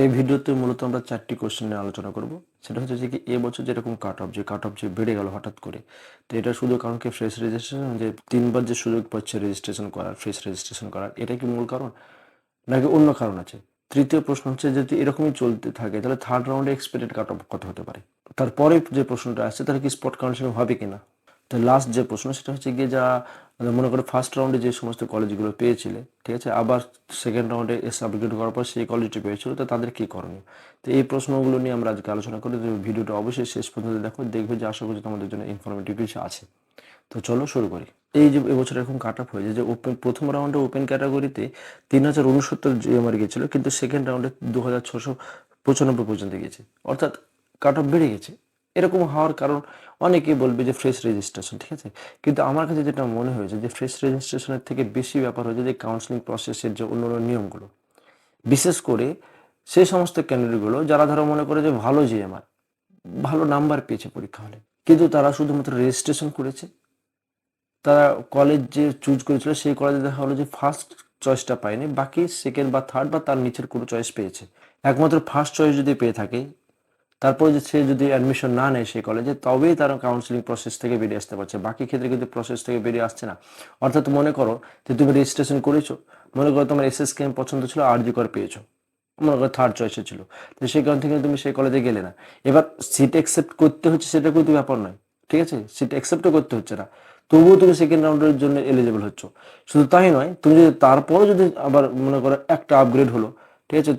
এই ভিডিওতে মূলত আমরা 4টি কোশ্চেন নিয়ে আলোচনা করব। সেটা হচ্ছে যে কি এবছর যেরকম কাট অফ যে বেড়ে গেল হঠাৎ করে। তো এটা শুধু কারণ কি ফ্রেশ রেজিস্ট্রেশন যে ৩ বার যে সুযোগ পাচ্ছে রেজিস্ট্রেশন করার, ফ্রেশ রেজিস্ট্রেশন করার, এটাই কি মূল কারণ? নাকি অন্য কারণ আছে? তৃতীয় প্রশ্ন হচ্ছে যদি এরকমই চলতে থাকে তাহলে থার্ড রাউন্ডে এক্সপেক্টেড কাট অফ কত হতে পারে? তারপরে যে প্রশ্নটা আসছে তাহলে কি স্পট কাউন্সেলিং হবে কিনা? তো লাস্ট যে প্রশ্ন সেটা হচ্ছে গিয়ে যা মনে করো ফার্স্ট রাউন্ডে যে সমস্ত কলেজগুলো পেয়েছিলে, ঠিক আছে, আবার সেকেন্ড রাউন্ডে এসে আপগ্রেড করার পর সেই কলেজটি পেয়েছিল, তো তাদের কী করণীয়? তো এই প্রশ্নগুলো নিয়ে আমরা আজকে আলোচনা করি। তো ভিডিওটা অবশ্যই শেষ পর্যন্ত দেখো, দেখবে যে আশা করছি তোমাদের জন্য ইনফরমেটিভ কিছু আছে। তো চলো শুরু করি। এই যে এবছর এরকম কাট অফ হয়েছে যে ওপেন প্রথম রাউন্ডে ওপেন ক্যাটাগরিতে 3069 জিএমআর গেছিলো, কিন্তু সেকেন্ড রাউন্ডে 2695 পর্যন্ত গেছে, অর্থাৎ কাট অফ বেড়ে গেছে। এরকম হওয়ার কারণ অনেকেই বলবে যে ফ্রেশ রেজিস্ট্রেশন, ঠিক আছে, কিন্তু আমার কাছে যেটা মনে হয়েছে যে ফ্রেশ রেজিস্ট্রেশনের থেকে বেশি ব্যাপার হয়েছে যে কাউন্সিলিং প্রসেসের যে অন্য নিয়মগুলো, বিশেষ করে সেই সমস্ত ক্যান্ডিডেটগুলো যারা ধরো মনে করে যে ভালো জিএমআর, ভালো নাম্বার পেয়েছে পরীক্ষা হলে, কিন্তু তারা শুধুমাত্র রেজিস্ট্রেশন করেছে। তারা কলেজ যে চুজ করেছিল সেই কলেজে দেখা হলো যে ফার্স্ট চয়েসটা পায়নি, বাকি সেকেন্ড বা থার্ড বা তার নিচের কোনো চয়েস পেয়েছে। একমাত্র ফার্স্ট চয়েস যদি পেয়ে থাকে, তারপরে যে সে যদি অ্যাডমিশন না নেয় সেই কলেজে, তবেই তারা কাউন্সিলিং প্রসেস থেকে বেরিয়ে আসতে পারছে। বাকি ক্ষেত্রে কিন্তু প্রসেস থেকে বেরিয়ে আসছে না। অর্থাৎ মনে করো যে তুমি রেজিস্ট্রেশন করেছো, মনে করো তোমার এসএসকেএম পছন্দ ছিল, আরজি কর পেয়েছো, মনে করো থার্ড চয়েসে ছিল, তো সেই কারণ থেকে তুমি সেই কলেজে গেলে না। এবার সিট অ্যাকসেপ্ট করতে হচ্ছে সেটা কিন্তু ব্যাপার নয়, ঠিক আছে, সিট অ্যাকসেপ্টও করতে হচ্ছে না, তবুও তুমি সেকেন্ড রাউন্ডের জন্য এলিজিবল হচ্ছ। শুধু তাই নয়, তুমি যদি তারপরও যদি আবার মনে করো একটা আপগ্রেড হলো, ঠিক আছে,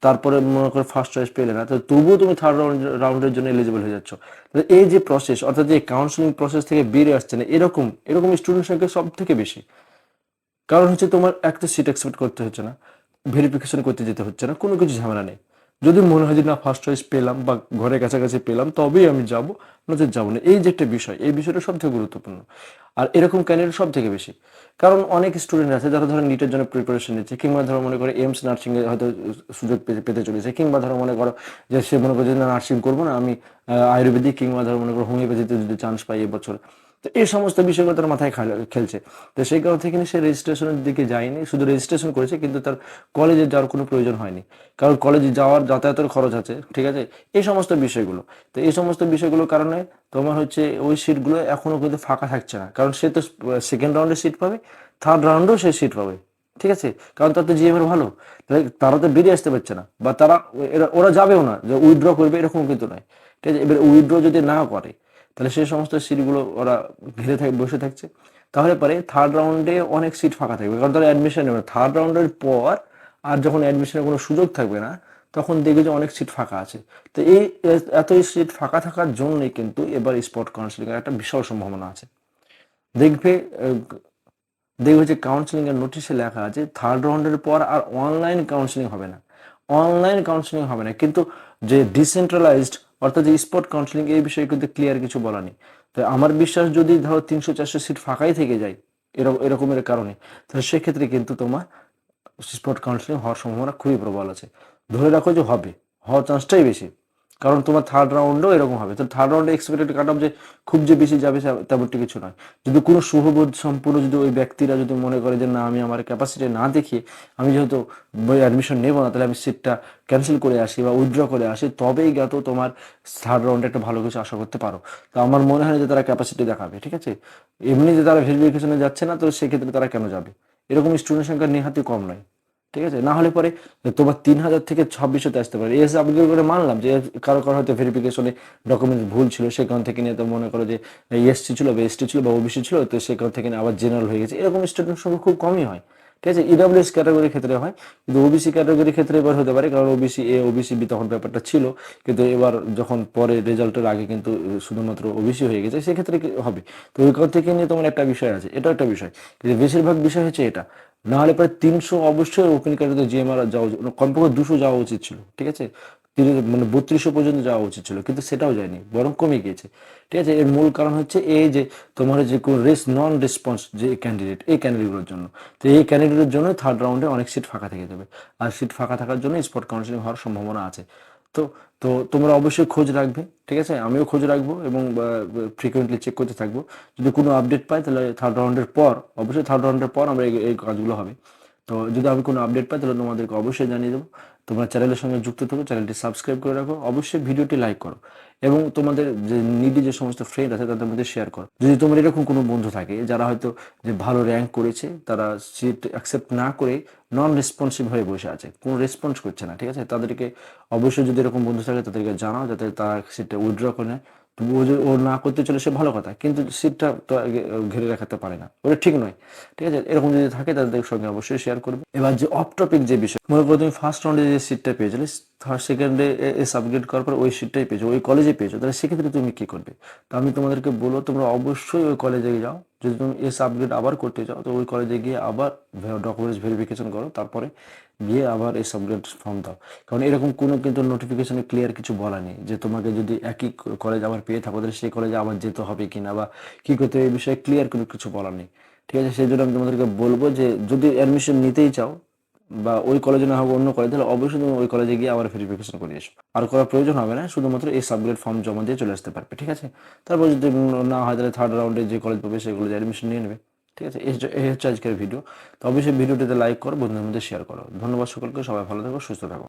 তারপরে মনে করো ফার্স্ট চয়েস পেলে না, তো তবুও তুমি থার্ড রাউন্ডের জন্য এলিজিবল হয়ে যাচ্ছ। এই যে প্রসেস, অর্থাৎ যে কাউন্সিলিং প্রসেস থেকে বেরিয়ে আসছে না, এরকম এরকম স্টুডেন্ট সংখ্যা সব থেকে বেশি। কারণ হচ্ছে তোমার একটা সিট এক্সপেক্ট করতে হচ্ছে না, ভেরিফিকেশন করতে যেতে হচ্ছে না, কোনো কিছু ঝামেলা নেই। যদি মনে হয় যে না ফার্স্ট চয়েস পেলাম বা ঘরের কাছাকাছি পেলাম তবেই আমি যাব, নচেত যাবো না। এই যে একটা বিষয়, এই বিষয়টা সব থেকে গুরুত্বপূর্ণ। আর এরকম ক্যান্ডিডেট সব থেকে বেশি, কারণ অনেক স্টুডেন্ট আছে যারা ধরো নিটের জন্য প্রিপারেশন নিচ্ছে, কিংবা ধরো মনে করে এইমস নার্সিংয়ে হয়তো সুযোগ পেতে চলেছে, কিংবা ধরো মনে করো যে সে মনে করে যে না নার্সিং করবো না, আমি আয়ুর্বেদিক কিংবা ধরো মনে করো হোমিওপ্যাথিতে যদি চান্স পাই এবছর। তো এই সমস্ত বিষয়গুলো তার মাথায় খেলছে। তো সেই কারণ থেকে সে রেজিস্ট্রেশনের দিকে যায়নি, শুধু রেজিস্ট্রেশন করেছে, কিন্তু তার কলেজে যাওয়ার কোনো প্রয়োজন হয়নি, কারণ কলেজে যাওয়ার যাতায়াতের খরচ আছে, ঠিক আছে, এই সমস্ত বিষয়গুলো। তো এই সমস্ত বিষয়গুলোর কারণে তোমার হচ্ছে ওই সিটগুলো এখনও কিন্তু ফাঁকা থাকছে না, কারণ সে তো সেকেন্ড রাউন্ডে সিট পাবে, থার্ড রাউন্ডেও সে সিট পাবে, ঠিক আছে, কারণ তার তো জিএমের ভালো। তাহলে তারা তো বেরিয়ে আসতে পারছে না, বা তারা ওরা যাবেও না যে উইথড্র করবে, এরকম কিন্তু নয়, ঠিক আছে। এবার উইথড্র যদি না করে, তাহলে সেই সমস্ত সিটগুলো ওরা ঘিরে বসে থাকছে। তাহলে পরে থার্ড রাউন্ডে অনেক সিট ফাঁকা থাকবে, কারণ তারা অ্যাডমিশন নেবে থার্ড রাউন্ডের পর। আর যখন অ্যাডমিশনের কোনো সুযোগ থাকবে না, তখন দেখবে যে অনেক সিট ফাঁকা আছে। তো এই এতই সিট ফাঁকা থাকার জন্যই কিন্তু এবার স্পট কাউন্সিলিংয়ের একটা বিশাল সম্ভাবনা আছে। দেখবে দেখবে যে কাউন্সিলিং এর নোটিশে লেখা আছে থার্ড রাউন্ডের পর আর অনলাইন কাউন্সিলিং হবে না, অনলাইন কাউন্সিলিং হবে না, কিন্তু যে ডিসেন্ট্রালাইজড অর্থাৎ যে স্পট কাউন্সিলিং, এই বিষয়ে কিন্তু ক্লিয়ার কিছু বলা নেই। তো আমার বিশ্বাস যদি ধরো 300-400 সিট ফাঁকাই থেকে যায় এরকমের কারণে, তাহলে সেক্ষেত্রে কিন্তু তোমার স্পট কাউন্সিলিং হওয়ার সম্ভাবনা খুবই প্রবল আছে। ধরে রাখো যে হবে, হওয়ার চান্সটাই বেশি, কারণ তোমার থার্ড রাউন্ডেও এরকম হবে। তো থার্ড রাউন্ডে এক্সপেক্টেড কাট অফ যে খুব যে বেশি যাবে তেমনটি কিছু নয়। যদি কোনো শুভবোধ সম্পূর্ণ যদি ওই ব্যক্তিরা যদি মনে করে যে না আমি আমার ক্যাপাসিটি না দেখিয়ে আমি যেহেতু অ্যাডমিশন নেবো না, তাহলে আমি সিটটা ক্যান্সেল করে আসি বা উইথড্র করে আসি, তবেই গেতো তোমার থার্ড রাউন্ডে একটা ভালো কিছু আশা করতে পারো। তো আমার মনে হয় যে তারা ক্যাপাসিটি দেখাবে, ঠিক আছে। এমনি যে তারা ভেরিফিকেশনে যাচ্ছে না, তো সেক্ষেত্রে তারা কেন যাবে? এরকম স্টুডেন্ট সংখ্যা নেহাতি কম নয়, ঠিক আছে। না হলে পরে তোমার 3000 থেকে 2600-তে আসতে পারে। এসে আপগ্রেড করে মানলাম যে কারো কারো হয়তো ভেরিফিকেশনে ডকুমেন্টস ভুল ছিল, সে কারণ থেকে নিয়ে তো মনে করো যে এসসি ছিল বা এসটি ছিল বা ওবিসি ছিল, তো সে কারণ থেকে আবার জেনারেল হয়ে গেছে, এরকম স্টুডেন্ট সংখ্যা খুব কমই হয়, ঠিক আছে। ইডাব্লিউএস ক্যাটাগরির ক্ষেত্রে হয়, কিন্তু ওবিসি ক্যাটাগরির ক্ষেত্রে এবার হতে পারে, কারণ ওবিসি এ ওবিসি বি তখন ব্যাপারটা ছিল, কিন্তু এবার যখন পরে রেজাল্টের আগে কিন্তু শুধুমাত্র ওবিসি হয়ে গেছে, সেক্ষেত্রে হবে। তো ওই কারণ থেকে নিয়ে তোমার একটা বিষয় আছে, এটা একটা বিষয়, কিন্তু বেশিরভাগ বিষয় হচ্ছে এটা। না হলে প্রায় 300 অবশ্যই ওপেন ক্যাটাগরিতে জিএমআর যাওয়া কমপক্ষে 200 যাওয়া উচিত ছিল, ঠিক আছে। মানে 3200 পর্যন্ত যাওয়া উচিত ছিল, কিন্তু সেটাও যায়নি, বরং কমে গিয়েছে, ঠিক আছে। এর মূল কারণ হচ্ছে এই যে তোমার যে কোনো নন রেসপন্স যে ক্যান্ডিডেট, এই ক্যান্ডিডেটগুলোর জন্য। তো এই ক্যান্ডিডেটের জন্য থার্ড রাউন্ডে অনেক সিট ফাঁকা থেকে যাবে, আর সিট ফাঁকা থাকার জন্য স্পট কাউন্সিলিং হওয়ার সম্ভাবনা আছে। তো তো তোমরা অবশ্যই খোঁজ রাখবে, ঠিক আছে, আমিও খোঁজ রাখবো এবং ফ্রিকোয়েন্টলি চেক করতে থাকবো। যদি কোনো আপডেট পাই তাহলে থার্ড রাউন্ডের পর, অবশ্যই থার্ড রাউন্ডের পর আমরা এই কাজগুলো হবে। তো যদি আমি কোনো আপডেট পাই তাহলে তোমাদেরকে অবশ্যই জানিয়ে দেবো। তোমরা চ্যানেলের সঙ্গে যুক্ত থাকো, চ্যানেলটি সাবস্ক্রাইব করে রাখো, অবশ্যই ভিডিওটি লাইক করো এবং তোমাদের যে নিডি যে সমস্ত ফ্রেন্ড আছে তাদের মধ্যে শেয়ার করো। যদি তোমার এরকম কোনো বন্ধু থাকে যারা হয়তো যে ভালো র্যাঙ্ক করেছে, তারা সিট অ্যাকসেপ্ট না করে নন রেসপন্সিভ হয়ে বসে আছে, কোনো রেসপন্স করছে না, ঠিক আছে, তাদেরকে অবশ্যই যদি এরকম বন্ধু থাকে তাদেরকে জানাও যাতে তারা সিটটা উইথড্র করে নেয়। তো ও যদি ও না করতে চলে সে ভালো কথা, কিন্তু সিটটা তো ঘিরে রাখাতে পারে না, ওটা ঠিক নয়, ঠিক আছে। এরকম যদি থাকে তাদের সঙ্গে অবশ্যই শেয়ার করবে। এবার যে অফ টপিক যে বিষয়, মনে করো তুমি ফার্স্ট রাউন্ডে যে সিটটা পেয়েছিলে, থার্ড সেকেন্ডে এস আপগ্রেড করার পর ওই সিটটাই পেয়েছো, ওই কলেজে পেয়েছো, তাহলে সেক্ষেত্রে তুমি কি করবে? তো আমি তোমাদেরকে বলবো তোমরা অবশ্যই ওই কলেজে যাও। যদি তুমি এস আপগ্রেড আবার করতে চাও তো ওই কলেজে গিয়ে আবার ডকুমেন্টস ভেরিফিকেশন করো, তারপরে গিয়ে আবার এস আপগ্রেড ফর্ম দাও। কারণ এরকম কোনো কিন্তু নোটিফিকেশনে ক্লিয়ার কিছু বলা নেই যে তোমাকে যদি একই কলেজ আবার পেয়ে থাকো তাহলে সেই কলেজে আবার যেতে হবে কিনা বা কী করতে হবে, এই বিষয়ে ক্লিয়ার কোনো কিছু বলা নেই, ঠিক আছে। সেই জন্য আমি তোমাদেরকে বলবো যে যদি অ্যাডমিশন নিতেই চাও বা ওই কলেজে না হবে অন্য কলেজ, তাহলে অবশ্যই তুমি ওই কলেজে গিয়ে আবার ভেরিফিকেশন করে এসো। আর করার প্রয়োজন হবে না, শুধুমাত্র এই সাবগ্রেড ফর্ম জমা দিয়ে চলে আসতে পারবে, ঠিক আছে। তারপর যদি না হয় তাহলে থার্ড রাউন্ডে যে কলেজ পাবে সেই কলেজে অ্যাডমিশন নিয়ে নেবে, ঠিক আছে। এই হচ্ছে আজকের ভিডিও। তো অবশ্যই ভিডিওটিতে লাইক করো, বন্ধুদের মধ্যে শেয়ার করো। ধন্যবাদ সকলকে, সবাই ভালো থাকো, সুস্থ থাকো।